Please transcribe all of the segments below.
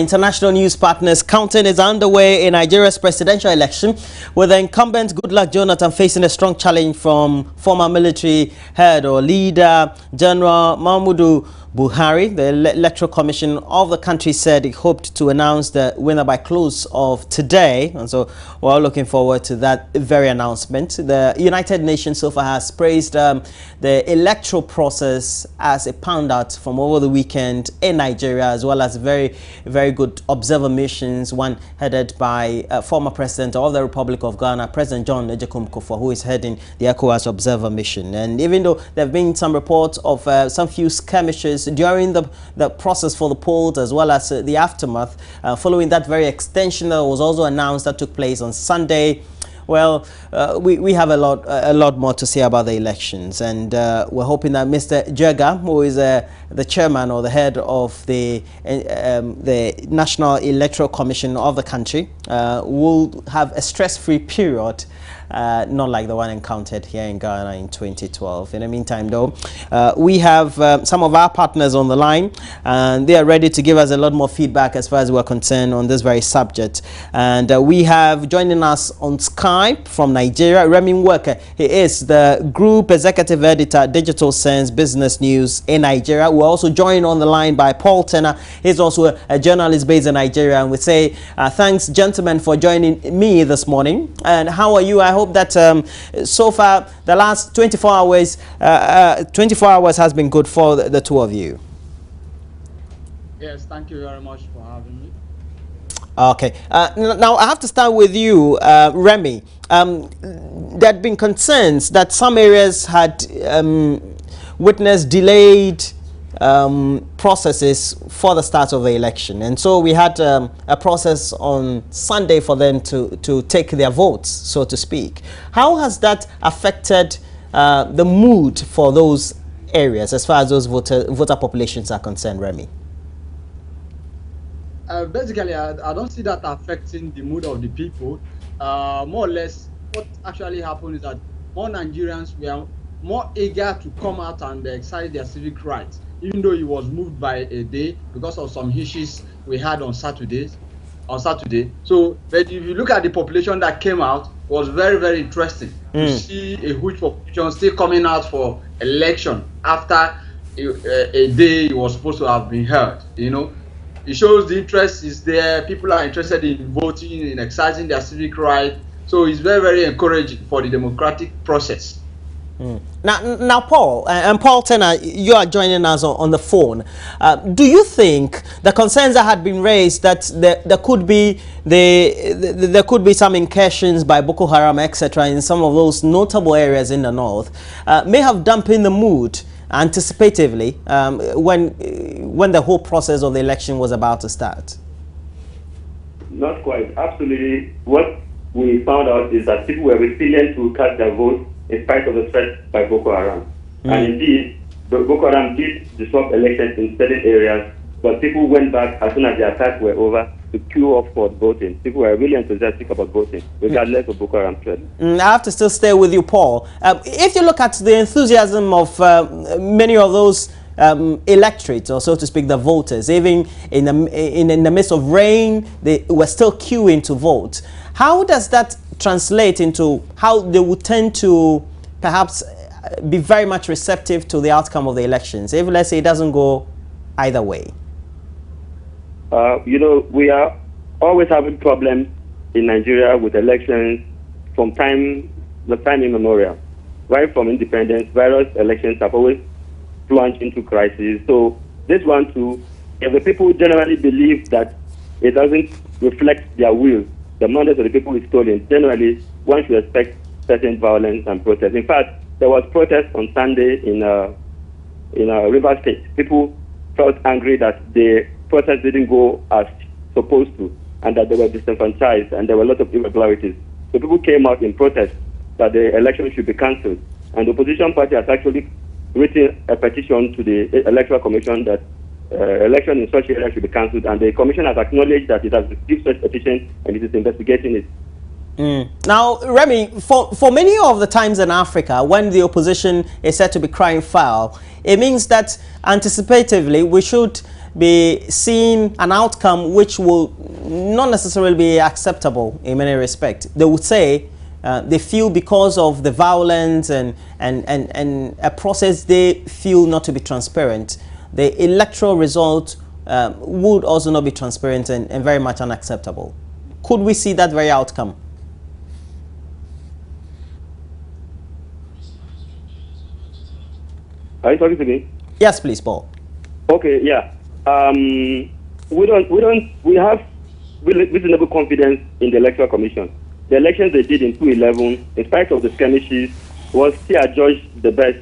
International news partners, counting is underway in Nigeria's presidential election, with the incumbent Goodluck Jonathan facing a strong challenge from former military head or leader General Muhammadu Buhari. The Electoral Commission of the country said it hoped to announce the winner by close of today, and so we're all looking forward to that very announcement. The United Nations so far has praised the electoral process as it panned out from over the weekend in Nigeria, as well as very good observer missions, one headed by former president of the Republic of Ghana, President John Ejekum Kufuor, who is heading the ECOWAS observer mission. And even though there have been some reports of some few skirmishes during the process for the polls, as well as the aftermath, following that very extension that was also announced that took place on Sunday. Well, we have a lot more to say about the elections, and we're hoping that Mr. Jega, who is the chairman or the head of the National Electoral Commission of the country, will have a stress-free period, not like the one encountered here in Ghana in 2012. In the meantime, though, we have some of our partners on the line, and they are ready to give us a lot more feedback as far as we're concerned on this very subject. And we have joining us on Skype from Nigeria, Remy Nwosu. He is the Group Executive Editor, Digital Sense Business News in Nigeria. We're also joined on the line by Paul Tena. He's also a journalist based in Nigeria. And we say thanks, gentlemen, for joining me this morning. And how are you? I hope that so far the last 24 hours has been good for the two of you. Yes, thank you very much for having me. Okay. Now I have to start with you, Remy. There had been concerns that some areas had witnessed delayed processes for the start of the election, and so we had a process on Sunday for them to take their votes, so to speak. How has that affected the mood for those areas as far as those voter populations are concerned, Remy? Basically, I don't see that affecting the mood of the people. More or less, what actually happened is that more Nigerians were more eager to come out and exercise their civic rights, even though it was moved by a day because of some issues we had on Saturday. So, but if you look at the population that came out, it was very interesting to see a huge population still coming out for election after a day it was supposed to have been held. You know, it shows the interest is there. People are interested in voting, in exercising their civic right. So it's very encouraging for the democratic process. Now, Paul and Paul Tena, you are joining us on the phone. Do you think the concerns that had been raised that there could be some incursions by Boko Haram, etc., in some of those notable areas in the north, may have dampened the mood anticipatively when the whole process of the election was about to start? Not quite. Absolutely. What we found out is that people were resilient to cast their vote in spite of the threat by Boko Haram. And indeed, Boko Haram did disrupt elections in certain areas, but people went back as soon as the attacks were over to queue up for voting. People were really enthusiastic about voting, regardless of Boko Haram threat. I have to still stay with you, Paul. If you look at the enthusiasm of many of those electorates, or so to speak, the voters, even in the midst of rain, they were still queuing to vote. How does that translate into how they would tend to perhaps be very much receptive to the outcome of the elections, if, let's say, it doesn't go either way? You know, we are always having problems in Nigeria with elections from time immemorial. Right from independence, various elections have always plunged into crisis. So this one too, if the people generally believe that it doesn't reflect their will, the mandate of the people is stolen, generally one should expect certain violence and protest. In fact, there was protest on Sunday in Rivers State. People felt angry that the protest didn't go as supposed to, and that they were disenfranchised, and there were a lot of irregularities. So people came out in protest that the election should be cancelled. And the opposition party has actually written a petition to the Electoral Commission that election in such areas should be cancelled, and the Commission has acknowledged that it has received such petition and it is investigating it. Now, Remy, for many of the times in Africa, when the opposition is said to be crying foul, it means that anticipatively we should be seeing an outcome which will not necessarily be acceptable in many respects. They would say they feel because of the violence and a process they feel not to be transparent, the electoral result would also not be transparent and very much unacceptable. Could we see that very outcome? Are you talking to me? Yes, please, Paul. Okay, yeah. We have reasonable confidence in the Electoral Commission. The elections they did in 2011, in spite of the skirmishes, was still adjudged the best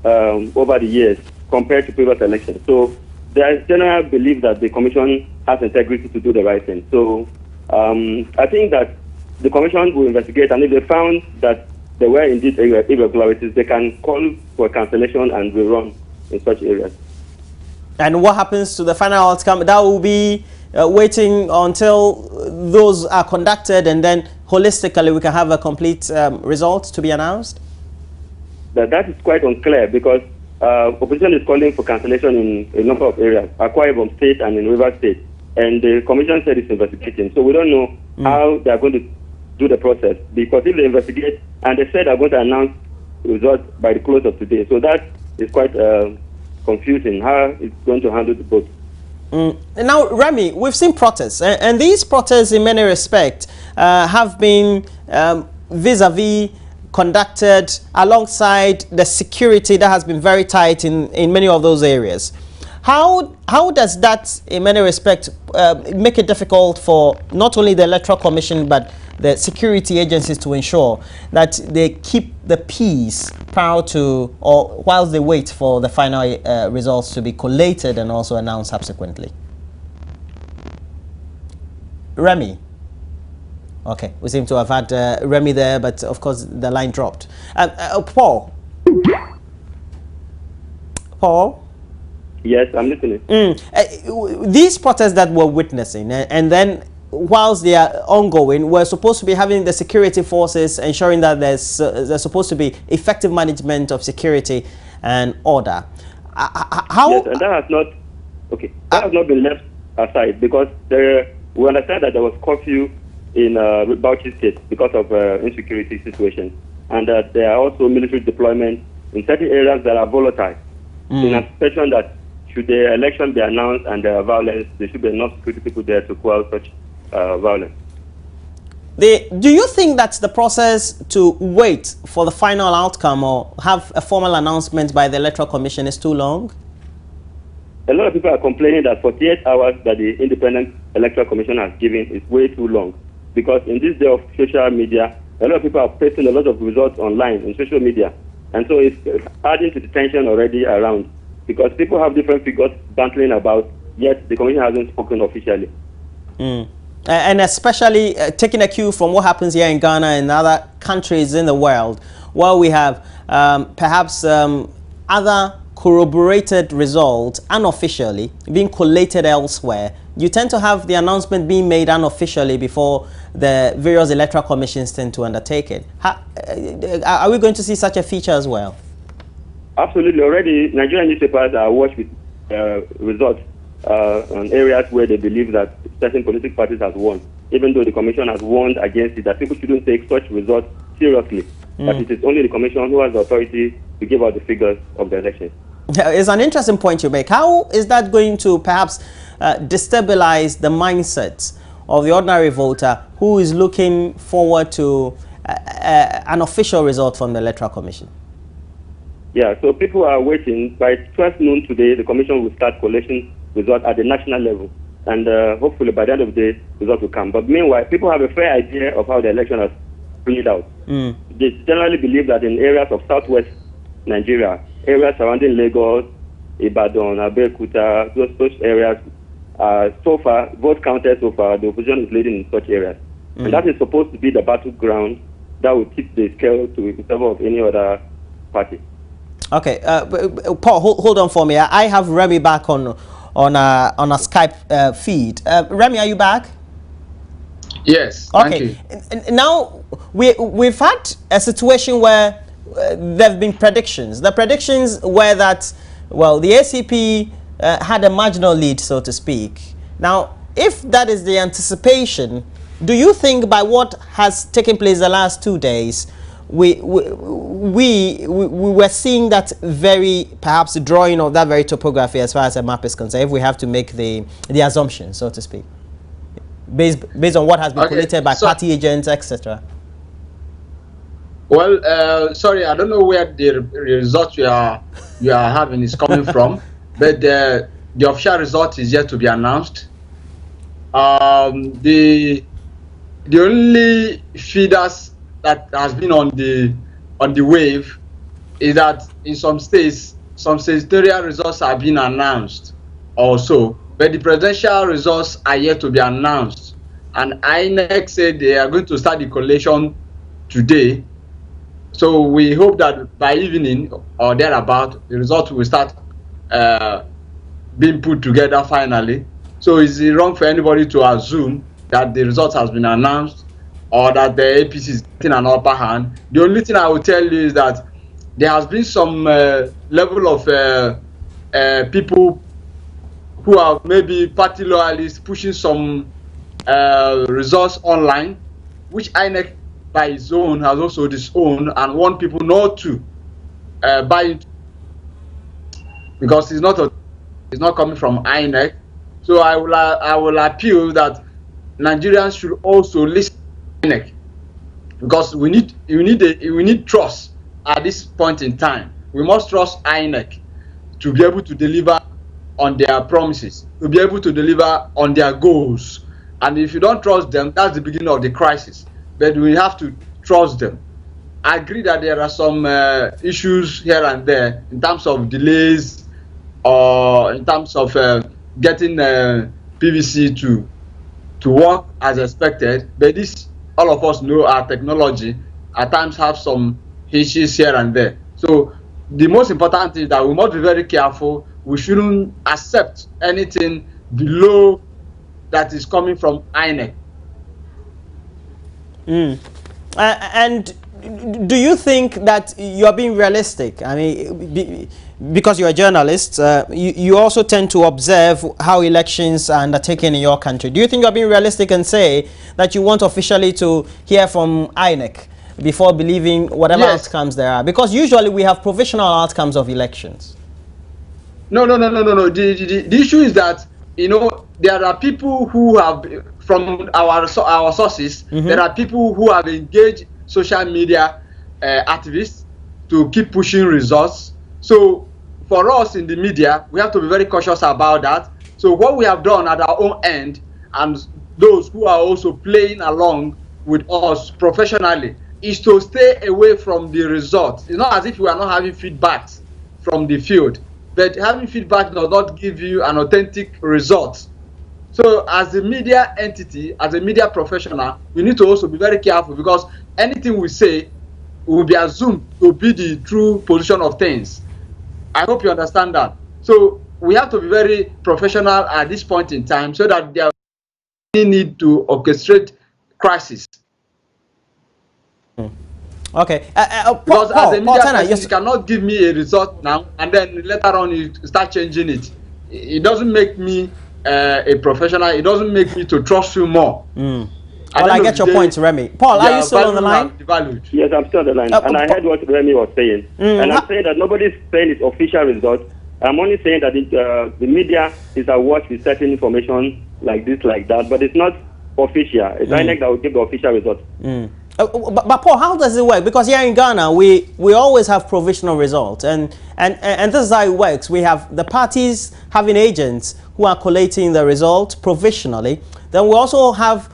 over the years compared to previous elections. So there is general belief that the Commission has integrity to do the right thing. So I think that the Commission will investigate, and if they found that there were indeed irregularities, they can call for cancellation and rerun in such areas. And what happens to the final outcome? That will be waiting until those are conducted, and then holistically we can have a complete result to be announced? That is quite unclear, because opposition is calling for cancellation in a number of areas, Akwa Ibom State and in Rivers State. And the Commission said it's investigating. So we don't know how they are going to do the process, because if they investigate, and they said they're going to announce results by the close of today. So that is quite confusing, how it's going to handle the vote. Now, Remy, we've seen protests, and these protests in many respects have been vis-a-vis conducted alongside the security that has been very tight in many of those areas. How does that in many respects make it difficult for not only the Electoral Commission but the security agencies to ensure that they keep the peace prior to or whilst they wait for the final results to be collated and also announced subsequently? Remy? Okay, we seem to have had Remy there, but of course the line dropped. Paul? Paul? Yes, I'm listening. These protests that we're witnessing, and then whilst they are ongoing, we're supposed to be having the security forces ensuring that there's supposed to be effective management of security and order. How? Yes, and that has not been left aside, because we understand that there was curfew in Bauchi State because of insecurity situation, and that there are also military deployment in certain areas that are volatile. In anticipation that should the election be announced and there are violence, there should be enough security people there to quell such violence. Do you think that's the process to wait for the final outcome or have a formal announcement by the Electoral Commission is too long? A lot of people are complaining that 48 hours that the Independent Electoral Commission has given is way too long, because in this day of social media, a lot of people are posting a lot of results online in social media, and so it's adding to the tension already around, because people have different figures bantering about, yet the Commission hasn't spoken officially. And especially taking a cue from what happens here in Ghana and other countries in the world, where we have perhaps other corroborated results unofficially being collated elsewhere. You tend to have the announcement being made unofficially before the various electoral commissions tend to undertake it. Are we going to see such a feature as well? Absolutely. Already, Nigerian newspapers are watched with results on areas where they believe that certain political parties has won, even though the Commission has warned against it, that people shouldn't take such results seriously. That it is only the Commission who has the authority to give out the figures of the election. It's an interesting point you make. How is that going to perhaps destabilize the mindset of the ordinary voter who is looking forward to an official result from the Electoral Commission? Yeah, so people are waiting. By 12 noon today, the Commission will start collecting results at the national level. And hopefully by the end of the day, results will come. But meanwhile, people have a fair idea of how the election has played out. They generally believe that in areas of southwest Nigeria, areas surrounding Lagos, Ibadan, Abeokuta, those areas, so far, vote counted so far, the opposition is leading in such areas. And that is supposed to be the battleground that will tip the scale in favor of any other party. Okay, Paul, hold on for me. I have Remy back on a Skype feed. Remy, are you back? Yes. Okay. Thank you. Now we've had a situation where there have been predictions. The predictions were that, well, the ACP had a marginal lead, so to speak. Now, if that is the anticipation, do you think by what has taken place the last 2 days, we were seeing that very, perhaps the drawing of that very topography as far as a map is concerned, if we have to make the assumption, so to speak, based on what has been collated by party agents, etc.? Well, sorry, I don't know where the result you are having is coming from, but the official result is yet to be announced. The only feeders that has been on the wave is that in some states, some senatorial results have been announced also, but the presidential results are yet to be announced. And INEC said they are going to start the collation today. So we hope that by evening or thereabout, the results will start being put together finally. So is it wrong for anybody to assume that the result has been announced or that the APC is getting an upper hand? The only thing I will tell you is that there has been some level of people who are maybe party loyalists pushing some results online, which INEC by its own has also disowned and want people not to buy into, because it's not coming from INEC. So I will appeal that Nigerians should also listen to INEC, because we need trust at this point in time. We must trust INEC to be able to deliver on their promises, to be able to deliver on their goals. And if you don't trust them, that's the beginning of the crisis. But we have to trust them. I agree that there are some issues here and there in terms of delays or in terms of getting PVC to work as expected. But this, all of us know, our technology at times have some issues here and there. So the most important thing is that we must be very careful. We shouldn't accept anything below that is coming from INEC. And do you think that you are being realistic? I mean, because you're a journalist, you also tend to observe how elections are undertaken in your country. Do you think you're being realistic and say that you want officially to hear from INEC before believing whatever outcomes there are? Because usually we have provisional outcomes of elections. No. The issue is that, you know, there are people who have, from our sources, there are people who have engaged social media activists to keep pushing results. So for us in the media, we have to be very cautious about that. So what we have done at our own end, and those who are also playing along with us professionally, is to stay away from the results. It's not as if we are not having feedbacks from the field, but having feedback does not give you an authentic result. So as a media entity, as a media professional, you need to also be very careful, because anything we say will be assumed to be the true position of things. I hope you understand that. So we have to be very professional at this point in time, so that there is no need to orchestrate crisis. Okay. Because Paul, as a media Tena, person, you cannot give me a result now and then later on you start changing it. It doesn't make me a professional. It doesn't make me to trust you more. Well, I get your point, Remy. Paul, are you still on the line? Yes, I'm still on the line. And I heard what Remy was saying. And I'm saying that nobody's saying it's official result. I'm only saying that the media is awash with certain information like this, like that, but it's not official. It's INEC that will give the official result. But Paul, how does it work? Because here in Ghana, we always have provisional results, and this is how it works. We have the parties having agents who are collating the result provisionally. Then we also have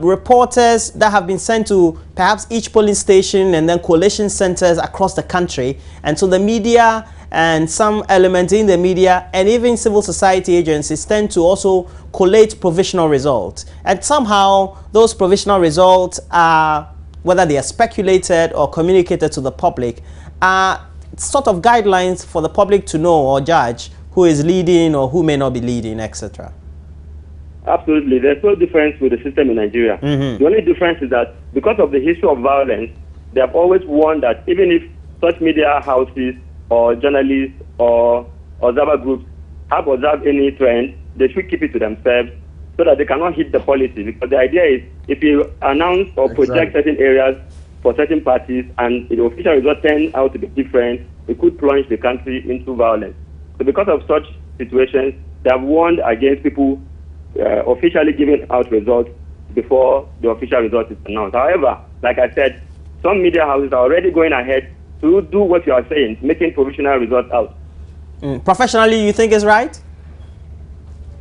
reporters that have been sent to perhaps each polling station and then coalition centers across the country. And so the media and some elements in the media and even civil society agencies tend to also collate provisional results. And somehow those provisional results are, whether they are speculated or communicated to the public, are sort of guidelines for the public to know or judge who is leading or who may not be leading, etc. Absolutely. There's no difference with the system in Nigeria. The only difference is that because of the history of violence, they have always warned that even if such media houses or journalists or observer groups have observed any trend, they should keep it to themselves so that they cannot hit the policy. Because the idea is, if you announce or project certain areas for certain parties and the official result turns out to be different, it could plunge the country into violence. So because of such situations, they have warned against people officially giving out results before the official result is announced. However, like I said, some media houses are already going ahead to do what you are saying, making provisional results out. Professionally, you think it's right?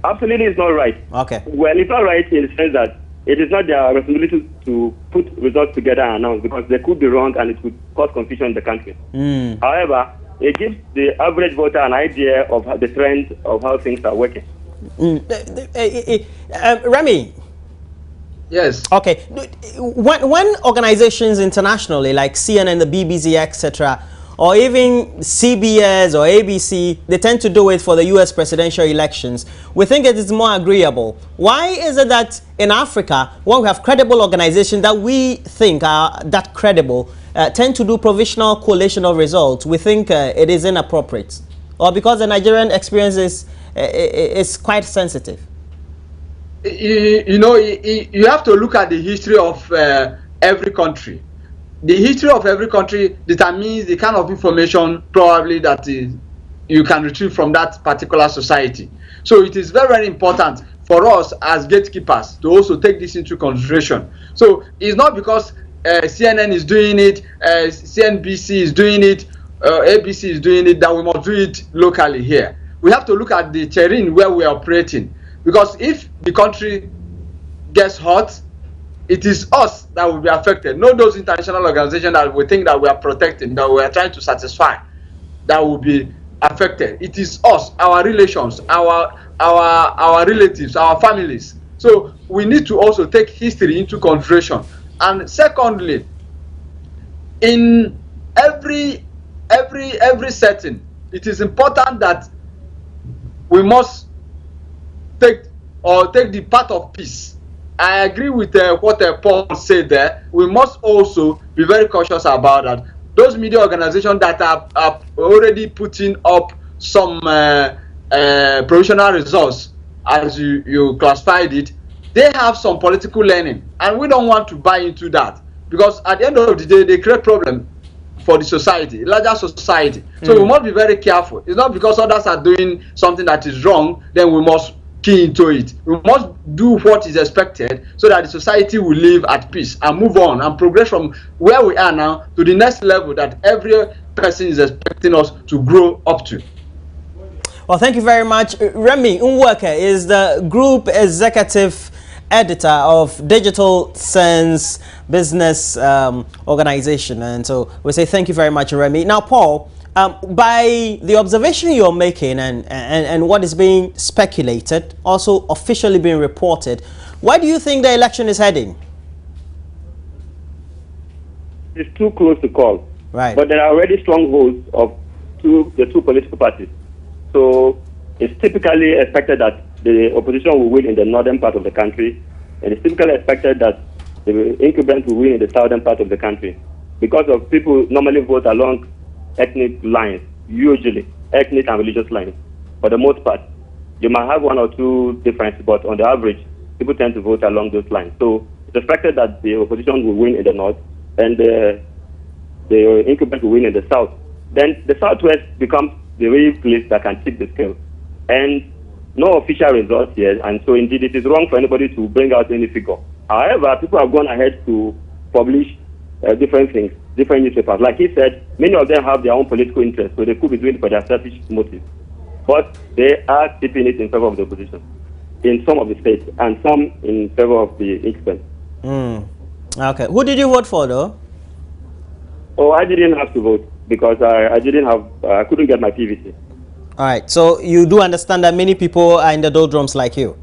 Absolutely, it's not right. Okay. Well, it's not right in the sense that it is not their responsibility to put results together and announce, because they could be wrong and it could cause confusion in the country. However, it gives the average voter an idea of the trend of how things are working. Remy. Yes. Okay. When organizations internationally like CNN, the BBC, etc., or even CBS or ABC, they tend to do it for the US presidential elections, we think it is more agreeable. Why is it that in Africa, when we have credible organizations that we think are that credible, tend to do provisional coalitional results, we think it is inappropriate? Or because the Nigerian experience is quite sensitive? You have to look at the history of every country. The history of every country determines the kind of information probably that you can retrieve from that particular society. So it is very, very important for us as gatekeepers to also take this into consideration. So it's not because CNN is doing it, CNBC is doing it, ABC is doing it, that we must do it locally here. We have to look at the terrain where we are operating, because if the country gets hot, it is us that will be affected, not those international organizations that we think that we are protecting, that we are trying to satisfy, that will be affected. It is us, our relations, our relatives, our families. So we need to also take history into consideration. And secondly, in every setting, it is important that we must take the path of peace. I agree with what Paul said there. We must also be very cautious about that. Those media organizations that are already putting up some provisional results, as you classified it, they have some political learning, and we don't want to buy into that, because at the end of the day, they create problem for the society, larger society. So we must be very careful. It's not because others are doing something that is wrong, then we must key into it. We must do what is expected so that the society will live at peace and move on and progress from where we are now to the next level that every person is expecting us to grow up to. Well, thank you very much. Remy Nwosu is the Group Executive Editor of Digital Sense Business Organization. And so we say thank you very much, Remy. Now, Paul, by the observation you're making and what is being speculated, also officially being reported, where do you think the election is heading? It's too close to call. Right. But there are already strongholds of the two political parties. So it's typically expected that the opposition will win in the northern part of the country, and it's typically expected that the incumbent will win in the southern part of the country, because of people normally vote along ethnic lines, usually ethnic and religious lines. For the most part, you might have one or two differences, but on the average, people tend to vote along those lines. So it's expected that the opposition will win in the north, and the incumbent will win in the south. Then the southwest becomes the real place that can tip the scale. And no official results yet, and so indeed it is wrong for anybody to bring out any figure. However, people have gone ahead to publish different things, different newspapers. Like he said, many of them have their own political interests, so they could be doing it for their selfish motives. But they are tipping it in favor of the opposition in some of the states, and some in favor of the incumbent. Okay. Who did you vote for, though? Oh, I didn't have to vote because I couldn't get my PVC. All right. So you do understand that many people are in the doldrums like you?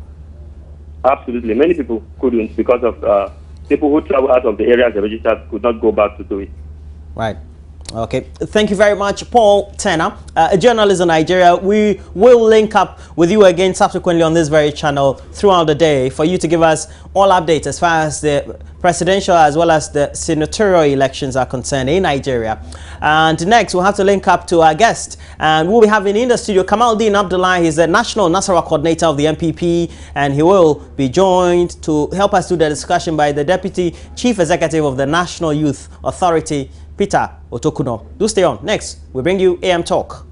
Absolutely. Many people couldn't because of people who travel out of the areas they registered could not go back to do it. Right. Okay, thank you very much, Paul Tena, a journalist in Nigeria. We will link up with you again subsequently on this very channel throughout the day for you to give us all updates as far as the presidential as well as the senatorial elections are concerned in Nigeria. And next, we'll have to link up to our guest, and we'll be having in the studio Kamaldeen Abdullah. He's the National Nasarawa Coordinator of the MPP, and he will be joined to help us do the discussion by the Deputy Chief Executive of the National Youth Authority, Peter Otokuno. Do stay on. Next, we bring you AM Talk.